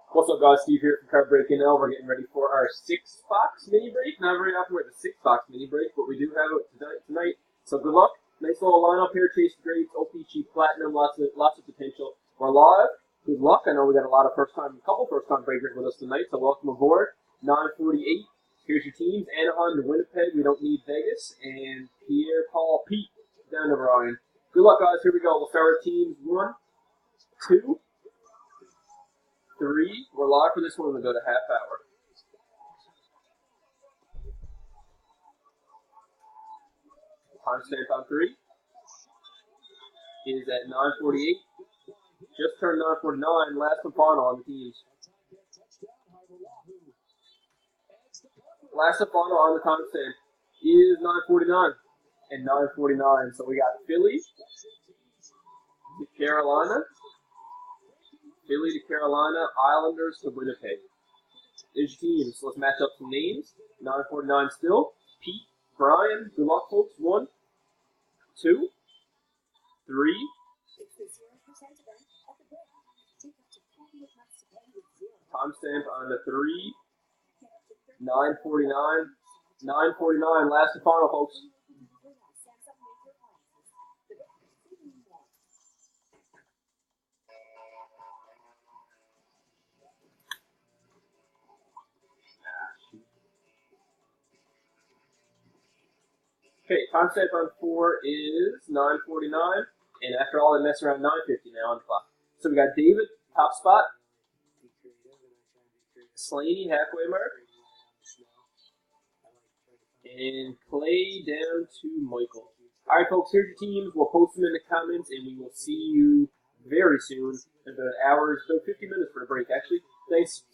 What's up, guys? Steve here from Card Break NL. We're getting ready for our 6-box mini break. Not very often we have a 6-box mini break, but we do have it tonight. So good luck. Nice little lineup here. Chase Grades, OPG Platinum, lots of potential. We're live. Good luck. I know we got a couple first-time breakers with us tonight, so welcome aboard. 948. Here's your teams. Anaheim to Winnipeg. We don't need Vegas. And Pierre, Paul, Pete down to Ryan. Good luck, guys. Here we go. We'll start with teams 1, 2, 3. We're live for this one. We'll go to half hour. Timestamp on 3 is at 9:48. Just turned 9:49. Last and final on the teams. Last and final on the timestamp is 9:49 and 9:49. So we got Philly to Carolina. Philly to Carolina, Islanders to Winnipeg. There's your teams. Let's match up some names. 9:49 still. Pete, Brian, good luck, folks. 1, 2, 3. Timestamp on the 3. 9:49. 9:49. Last and final, folks. Okay, timestamp on 4 is 9:49, and after all, it mess around 9:50 now on the clock. So we got David, top spot. Slaney, halfway mark. And Clay down to Michael. All right, folks, here's your teams. We'll post them in the comments, and we will see you very soon. In about 50 minutes for the break, actually. Thanks.